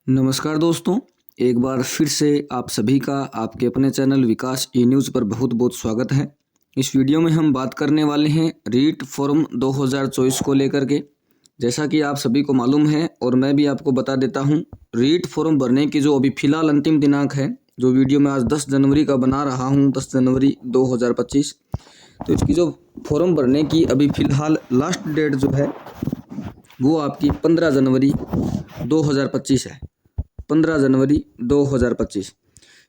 नमस्कार दोस्तों, एक बार फिर से आप सभी का आपके अपने चैनल विकास ई न्यूज़ पर बहुत बहुत स्वागत है। इस वीडियो में हम बात करने वाले हैं रीट फॉर्म 2024 को लेकर के। जैसा कि आप सभी को मालूम है और मैं भी आपको बता देता हूं, रीट फॉर्म भरने की जो अभी फ़िलहाल अंतिम दिनांक है, जो वीडियो मैं आज 10 जनवरी का बना रहा हूँ, 10 जनवरी 2025। तो इसकी जो फॉर्म भरने की अभी फ़िलहाल लास्ट डेट जो है वो आपकी 15 जनवरी 2025 है। 15 जनवरी 2025।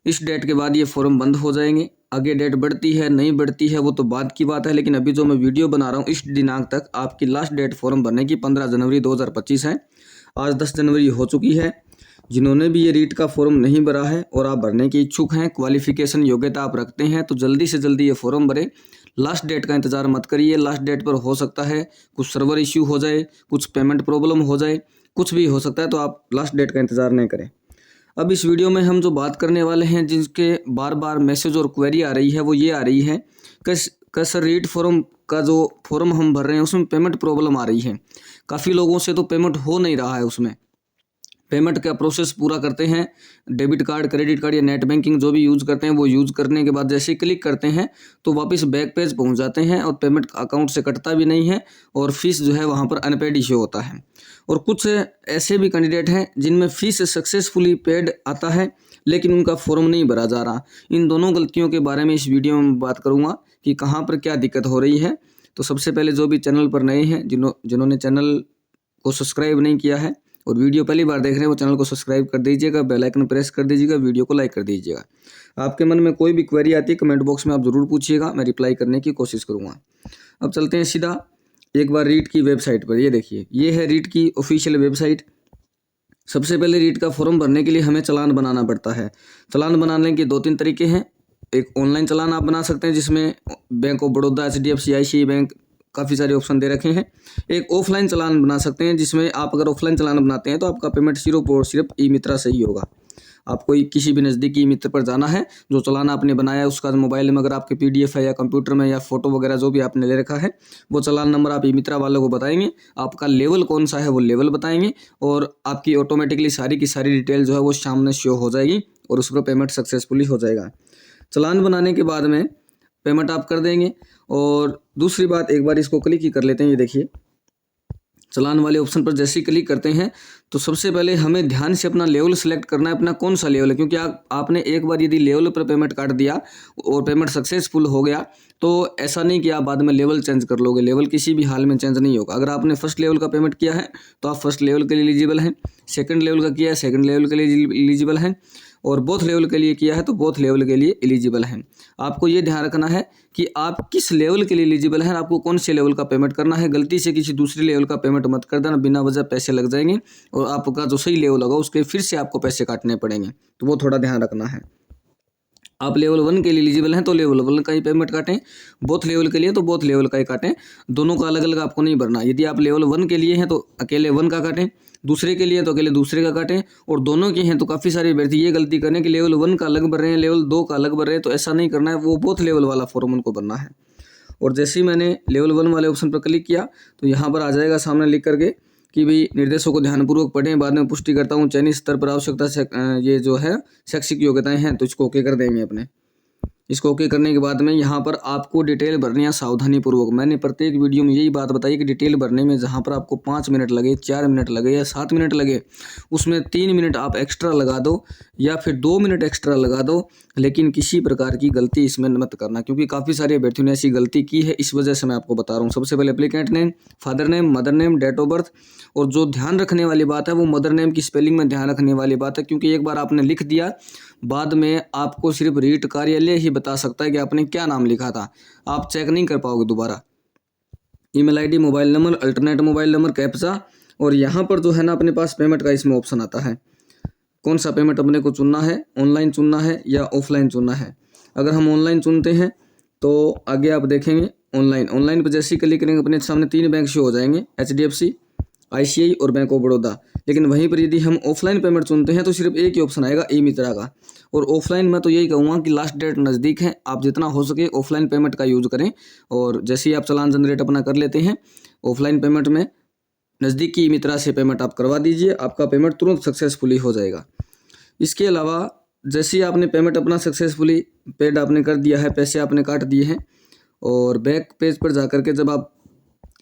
इस डेट के बाद ये फॉर्म बंद हो जाएंगे। आगे डेट बढ़ती है नहीं बढ़ती है वो तो बाद की बात है, लेकिन अभी जो मैं वीडियो बना रहा हूँ इस दिनांक तक आपकी लास्ट डेट फॉर्म भरने की 15 जनवरी 2025 है। आज 10 जनवरी हो चुकी है। जिन्होंने भी ये रीट का फॉर्म नहीं भरा है और आप भरने के इच्छुक हैं, क्वालिफिकेशन योग्यता आप रखते हैं, तो जल्दी से जल्दी ये फॉर्म भरें। लास्ट डेट का इंतज़ार मत करिए। लास्ट डेट पर हो सकता है कुछ सर्वर इश्यू हो जाए, कुछ पेमेंट प्रॉब्लम हो जाए, कुछ भी हो सकता है, तो आप लास्ट डेट का इंतज़ार नहीं करें। अब इस वीडियो में हम जो बात करने वाले हैं, जिसके बार बार मैसेज और क्वेरी आ रही है, वो ये आ रही है कि सर रीट फॉर्म का जो फॉर्म हम भर रहे हैं उसमें पेमेंट प्रॉब्लम आ रही है। काफ़ी लोगों से तो पेमेंट हो नहीं रहा है। उसमें पेमेंट का प्रोसेस पूरा करते हैं, डेबिट कार्ड, क्रेडिट कार्ड या नेट बैंकिंग जो भी यूज़ करते हैं, वो यूज़ करने के बाद जैसे ही क्लिक करते हैं तो वापस बैक पेज पहुंच जाते हैं और पेमेंट अकाउंट से कटता भी नहीं है और फीस जो है वहां पर अनपेड इश्यू होता है। और कुछ ऐसे भी कैंडिडेट हैं जिनमें फीस सक्सेसफुली पेड आता है लेकिन उनका फॉर्म नहीं भरा जा रहा। इन दोनों गलतियों के बारे में इस वीडियो में बात करूँगा कि कहाँ पर क्या दिक्कत हो रही है। तो सबसे पहले जो भी चैनल पर नए हैं, जिन्होंने चैनल को सब्सक्राइब नहीं किया है और वीडियो पहली बार देख रहे हैं, वो चैनल को सब्सक्राइब कर दीजिएगा, बेल आइकन प्रेस कर दीजिएगा, वीडियो को लाइक कर दीजिएगा। आपके मन में कोई भी क्वेरी आती है कमेंट बॉक्स में आप ज़रूर पूछिएगा, मैं रिप्लाई करने की कोशिश करूँगा। अब चलते हैं सीधा एक बार रीट की वेबसाइट पर। ये देखिए, ये है रीट की ऑफिशियल वेबसाइट। सबसे पहले रीट का फॉर्म भरने के लिए हमें चालान बनाना पड़ता है। चालान बनाने के 2-3 तरीके हैं। एक ऑनलाइन चालान आप बना सकते हैं जिसमें bank of Baroda, HDFC, ICICI bank काफ़ी सारे ऑप्शन दे रखे हैं। एक ऑफलाइन चालान बना सकते हैं जिसमें आप अगर ऑफलाइन चालान बनाते हैं तो आपका पेमेंट सिर्फ और सिर्फ ई मित्रा से ही होगा। आपको किसी भी नज़दीकी ई मित्र पर जाना है, जो चालान आपने बनाया है उसका मोबाइल में अगर आपके PDF है या कंप्यूटर में या फोटो वगैरह जो भी आपने ले रखा है, वो चालान नंबर आप ई मित्रा वालों को बताएंगे। आपका लेवल कौन सा है वो लेवल बताएंगे और आपकी ऑटोमेटिकली सारी की सारी डिटेल जो है वो सामने शो हो जाएगी और उस पर पेमेंट सक्सेसफुली हो जाएगा। चालान बनाने के बाद में पेमेंट आप कर देंगे। और दूसरी बात, एक बार इसको क्लिक ही कर लेते हैं। ये देखिए, चालान वाले ऑप्शन पर जैसे ही क्लिक करते हैं तो सबसे पहले हमें ध्यान से अपना लेवल सेलेक्ट करना है, अपना कौन सा लेवल है, क्योंकि आपने एक बार यदि लेवल पर पेमेंट काट दिया और पेमेंट सक्सेसफुल हो गया तो ऐसा नहीं कि आप बाद में लेवल चेंज कर लोगे। लेवल किसी भी हाल में चेंज नहीं होगा। अगर आपने फर्स्ट लेवल का पेमेंट किया है तो आप फर्स्ट लेवल के लिए एलिजिबल हैं, सेकंड लेवल का किया है सेकंड लेवल के लिए एलिजिबल हैं, और बोथ लेवल के लिए किया है तो बोथ लेवल के लिए एलिजिबल हैं। आपको ये ध्यान रखना है कि आप किस लेवल के लिए एलिजिबल हैं, आपको कौन से लेवल का पेमेंट करना है। गलती से किसी दूसरे लेवल का पेमेंट मत कर देना, बिना वजह पैसे लग जाएंगे और आपका जो सही लेवल होगा उसके फिर से आपको पैसे काटने पड़ेंगे, तो वो थोड़ा ध्यान रखना है। आप लेवल 1 के लिए एलिजिबल हैं तो लेवल 1 का ही पेमेंट काटें, बोथ लेवल के लिए तो बोथ लेवल का ही काटें। दोनों का अलग अलग आपको नहीं भरना। यदि आप लेवल 1 के लिए हैं तो अकेले 1 का काटें, दूसरे के लिए तो अकेले दूसरे का काटें, और दोनों के हैं तो काफ़ी सारे अभ्यर्थी ये गलती करें कि लेवल 1 का अलग भर रहे हैं, लेवल 2 का अलग भर रहे हैं। तो ऐसा नहीं करना है, वो बोथ लेवल वाला फॉर्म उनको भरना है। और जैसे ही मैंने लेवल 1 वाले ऑप्शन पर क्लिक किया तो यहाँ पर आ जाएगा सामने लिख करके कि भाई निर्देशों को ध्यानपूर्वक पढ़ें, बाद में पुष्टि करता हूँ चयनित स्तर पर आवश्यकता से ये जो है शैक्षिक योग्यताएं हैं, तो इसको ओके कर देंगे अपने। इसको ओके करने के बाद में यहाँ पर आपको डिटेल भरनी है सावधानी पूर्वक। मैंने प्रत्येक वीडियो में यही बात बताई कि डिटेल भरने में जहाँ पर आपको 5 मिनट लगे, 4 मिनट लगे या 7 मिनट लगे, उसमें 3 मिनट आप एक्स्ट्रा लगा दो या फिर 2 मिनट एक्स्ट्रा लगा दो, लेकिन किसी प्रकार की गलती इसमें मत करना, क्योंकि काफ़ी सारे अभ्यर्थियों ने ऐसी गलती की है। इस वजह से मैं आपको बता रहा हूँ। सबसे पहले applicant name, father name, mother name, date of birth, और जो ध्यान रखने वाली बात है वो मदर नेम की स्पेलिंग में ध्यान रखने वाली बात है, क्योंकि एक बार आपने लिख दिया, बाद में आपको सिर्फ रीट कार्यालय ही बता सकता है कि आपने क्या नाम लिखा था, आप चेक नहीं कर पाओगे दोबारा। Email ID, mobile number, alternate mobile number, captcha, और यहाँ पर जो है ना अपने पास पेमेंट का इसमें ऑप्शन आता है, कौन सा पेमेंट अपने को चुनना है, ऑनलाइन चुनना है या ऑफलाइन चुनना है। अगर हम ऑनलाइन चुनते हैं तो आगे आप देखेंगे ऑनलाइन पर जैसे ही क्लिक करेंगे अपने सामने 3 बैंक शो हो जाएंगे, HDFC, ICICI और बैंक ऑफ बड़ौदा। लेकिन वहीं पर यदि हम ऑफलाइन पेमेंट चुनते हैं तो सिर्फ एक ही ऑप्शन आएगा, ई मित्रा का। और ऑफलाइन में तो यही कहूँगा कि लास्ट डेट नज़दीक है, आप जितना हो सके ऑफलाइन पेमेंट का यूज़ करें। और जैसे ही आप चालान जनरेट अपना कर लेते हैं, ऑफलाइन पेमेंट में नज़दीकी ई मित्रा से पेमेंट आप करवा दीजिए, आपका पेमेंट तुरंत सक्सेसफुली हो जाएगा। इसके अलावा जैसे ही आपने पेमेंट अपना सक्सेसफुली पेड आपने कर दिया है, पैसे आपने काट दिए हैं, और बैक पेज पर जाकर के जब आप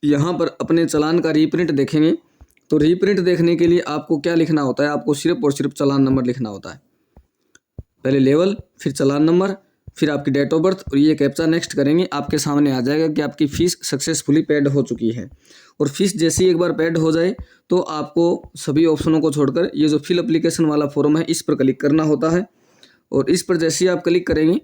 यहाँ पर अपने चालान का रीप्रिंट देखेंगे तो रीप्रिंट देखने के लिए आपको क्या लिखना होता है, आपको सिर्फ और सिर्फ चालान नंबर लिखना होता है। पहले लेवल, फिर चालान नंबर, फिर आपकी डेट ऑफ बर्थ और ये कैप्चा नेक्स्ट करेंगे, आपके सामने आ जाएगा कि आपकी फ़ीस सक्सेसफुली पेड हो चुकी है। और फीस जैसे ही एक बार पेड हो जाए तो आपको सभी ऑप्शनों को छोड़कर ये जो फिल एप्लीकेशन वाला फॉर्म है इस पर क्लिक करना होता है। और इस पर जैसे ही आप क्लिक करेंगे,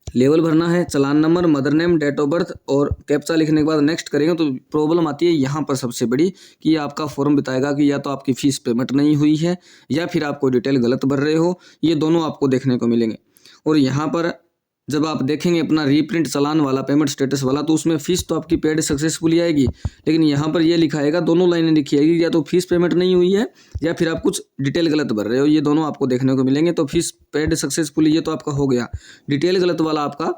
लेवल भरना है, challan number, mother name, date of birth और कैप्चा लिखने के बाद नेक्स्ट करेंगे तो प्रॉब्लम आती है यहाँ पर सबसे बड़ी कि आपका फॉर्म बताएगा कि या तो आपकी फ़ीस पेमेंट नहीं हुई है या फिर आप कोई डिटेल गलत भर रहे हो, ये दोनों आपको देखने को मिलेंगे। और यहाँ पर जब आप देखेंगे अपना रीप्रिंट चालान वाला पेमेंट स्टेटस वाला तो उसमें फ़ीस तो आपकी पेड सक्सेसफुली आएगी, लेकिन यहाँ पर ये लिखा आएगा, दोनों लाइनें लिखी आएगी, या तो फीस पेमेंट नहीं हुई है या फिर आप कुछ डिटेल गलत भर रहे हो, ये दोनों आपको देखने को मिलेंगे। तो फीस पेड सक्सेसफुली ये तो आपका हो गया, डिटेल गलत वाला आपका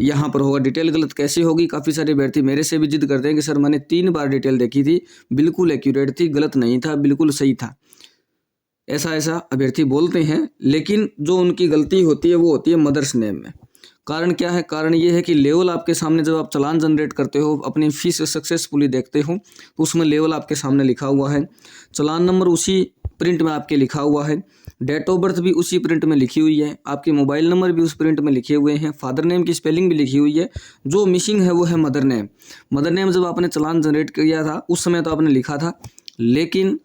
यहाँ पर होगा। डिटेल गलत कैसी होगी, काफ़ी सारे अभ्यर्थी मेरे से भी जिद करते हैं कि सर मैंने 3 बार डिटेल देखी थी, बिल्कुल एक्यूरेट थी, गलत नहीं था, बिल्कुल सही था। ऐसा अभ्यर्थी बोलते हैं, लेकिन जो उनकी गलती होती है वो होती है मदर्स नेम में। कारण क्या है, कारण ये है कि लेवल आपके सामने जब आप चालान जनरेट करते हो, अपनी फीस सक्सेसफुली देखते हो तो उसमें लेवल आपके सामने लिखा हुआ है, चालान नंबर उसी प्रिंट में आपके लिखा हुआ है, डेट ऑफ बर्थ भी उसी प्रिंट में लिखी हुई है, आपके मोबाइल नंबर भी उस प्रिंट में लिखे हुए हैं, फादर नेम की स्पेलिंग भी लिखी हुई है। जो मिसिंग है वो है मदर नेम। मदर नेम जब आपने चालान जनरेट किया था उस समय तो आपने लिखा था, लेकिन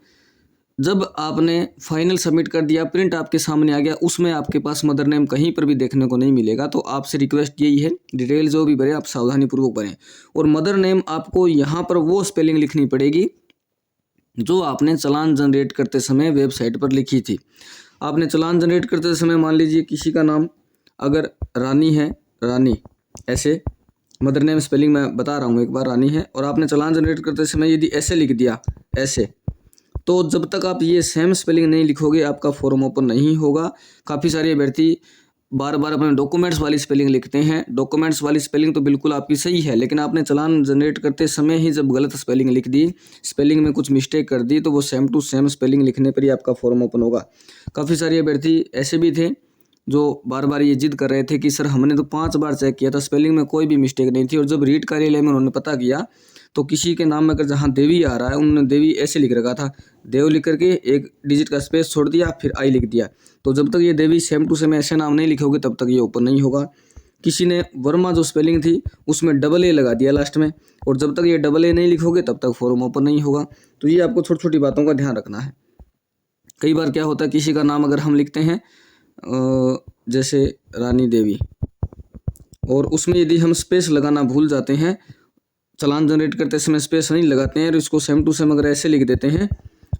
जब आपने फाइनल सबमिट कर दिया, प्रिंट आपके सामने आ गया, उसमें आपके पास मदर नेम कहीं पर भी देखने को नहीं मिलेगा। तो आपसे रिक्वेस्ट यही है, डिटेल जो भी भरें आप सावधानी पूर्वक भरें। और मदर नेम आपको यहाँ पर वो स्पेलिंग लिखनी पड़ेगी जो आपने चालान जनरेट करते समय वेबसाइट पर लिखी थी। आपने चालान जनरेट करते समय मान लीजिए किसी का नाम अगर रानी है, रानी ऐसे, मदर नेम स्पेलिंग मैं बता रहा हूँ एक बार, रानी है, और आपने चालान जनरेट करते समय यदि ऐसे लिख दिया ऐसे, तो जब तक आप ये सेम स्पेलिंग नहीं लिखोगे आपका फॉर्म ओपन नहीं होगा। काफ़ी सारे अभ्यर्थी बार बार अपने डॉक्यूमेंट्स वाली स्पेलिंग लिखते हैं। डॉक्यूमेंट्स वाली स्पेलिंग तो बिल्कुल आपकी सही है, लेकिन आपने चालान जनरेट करते समय ही जब गलत स्पेलिंग लिख दी, स्पेलिंग में कुछ मिस्टेक कर दी, तो वो सेम टू सेम स्पेलिंग लिखने पर ही आपका फॉर्म ओपन होगा। काफ़ी सारे अभ्यर्थी ऐसे भी थे जो बार बार ये जिद कर रहे थे कि सर हमने तो 5 बार चेक किया था, स्पेलिंग में कोई भी मिस्टेक नहीं थी। और जब रीट कार्यालय में उन्होंने पता किया तो किसी के नाम में अगर जहाँ देवी आ रहा है उन्होंने देवी ऐसे लिख रखा था, देव लिख करके एक डिजिट का स्पेस छोड़ दिया, फिर आई लिख दिया। तो जब तक ये देवी सेम टू सेम ऐसे नाम नहीं लिखोगे तब तक ये ओपन नहीं होगा। किसी ने वर्मा जो स्पेलिंग थी उसमें डबल ए लगा दिया लास्ट में, और जब तक ये डबल ए नहीं लिखोगे तब तक फॉर्म ओपन नहीं होगा। तो ये आपको छोटी छोटी बातों का ध्यान रखना है। कई बार क्या होता है, किसी का नाम अगर हम लिखते हैं जैसे रानी देवी, और उसमें यदि हम स्पेस लगाना भूल जाते हैं, चालान जनरेट करते समय स्पेस नहीं लगाते हैं और इसको सेम टू सेम अगर ऐसे लिख देते हैं,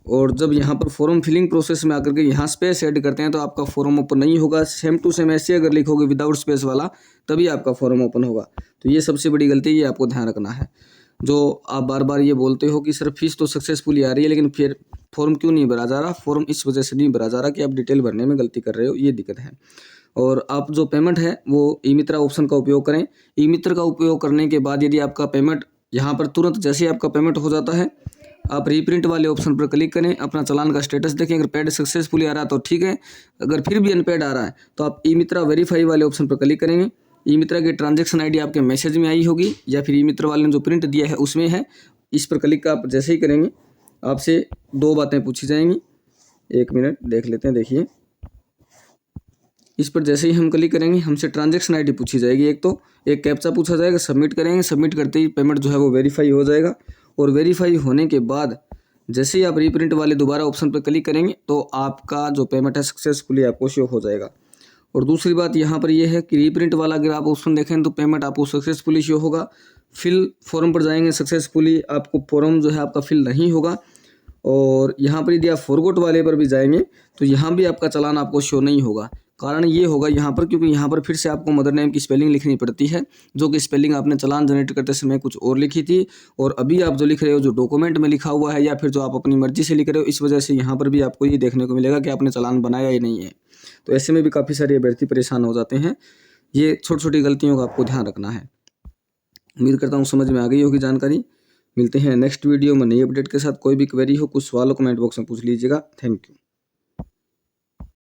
और जब यहाँ पर फॉर्म फिलिंग प्रोसेस में आकर के यहाँ स्पेस ऐड करते हैं तो आपका फॉर्म ओपन नहीं होगा। सेम टू सेम ऐसे अगर लिखोगे विदाउट स्पेस वाला तभी आपका फॉर्म ओपन होगा। तो ये सबसे बड़ी गलती, ये आपको ध्यान रखना है। जो आप बार बार ये बोलते हो कि सर फीस तो सक्सेसफुली आ रही है लेकिन फिर फॉर्म क्यों नहीं भरा जा रहा, फॉर्म इस वजह से नहीं भरा जा रहा कि आप डिटेल भरने में गलती कर रहे हो, ये दिक्कत है। और आप जो पेमेंट है वो ई मित्रा ऑप्शन का उपयोग करें। ई मित्र का उपयोग करने के बाद यदि आपका पेमेंट यहाँ पर तुरंत जैसे ही आपका पेमेंट हो जाता है, आप रीप्रिंट वाले ऑप्शन पर क्लिक करें, अपना चालान का स्टेटस देखें, अगर पेड सक्सेसफुली आ रहा है तो ठीक है, अगर फिर भी अनपेड आ रहा है तो आप ई मित्रा वेरीफाई वाले ऑप्शन पर क्लिक करेंगे। ई मित्रा की ट्रांजैक्शन आईडी आपके मैसेज में आई होगी या फिर ई मित्र वाले ने जो प्रिंट दिया है उसमें है। इस पर क्लिक आप जैसे ही करेंगे आपसे 2 बातें पूछी जाएंगी। 1 मिनट देख लेते हैं, देखिए इस पर जैसे ही हम क्लिक करेंगे हमसे ट्रांजैक्शन आईडी पूछी जाएगी, एक कैप्चा पूछा जाएगा, सबमिट करेंगे, सबमिट करते ही पेमेंट जो है वो वेरीफाई हो जाएगा। और वेरीफाई होने के बाद जैसे ही आप रीप्रिंट वाले दोबारा ऑप्शन पर क्लिक करेंगे तो आपका जो पेमेंट है सक्सेसफुली आपको शो हो जाएगा। और दूसरी बात यहाँ पर यह है कि रीप्रिंट वाला अगर आप ऑप्शन देखें तो पेमेंट आपको सक्सेसफुली शो होगा। फिल फॉर्म पर जाएंगे, सक्सेसफुली आपको फॉर्म जो है आपका फिल नहीं होगा। और यहाँ पर यदि आप फॉरगॉट वाले पर भी जाएंगे तो यहाँ भी आपका चालान आपको शो नहीं होगा। कारण ये होगा यहाँ पर क्योंकि यहाँ पर फिर से आपको मदर नेम की स्पेलिंग लिखनी पड़ती है, जो कि स्पेलिंग आपने चालान जनरेट करते समय कुछ और लिखी थी, और अभी आप जो लिख रहे हो जो डॉक्यूमेंट में लिखा हुआ है या फिर जो आप अपनी मर्जी से लिख रहे हो, इस वजह से यहाँ पर भी आपको ये देखने को मिलेगा कि आपने चालान बनाया या नहीं है। तो ऐसे में भी काफ़ी सारे अभ्यर्थी परेशान हो जाते हैं। ये छोटी छोटी गलतियों का आपको ध्यान रखना है। उम्मीद करता हूँ समझ में आ गई होगी जानकारी। मिलते हैं नेक्स्ट वीडियो में नई अपडेट के साथ। कोई भी क्वेरी हो, कुछ सवाल हो, कमेंट बॉक्स में पूछ लीजिएगा। Thank you.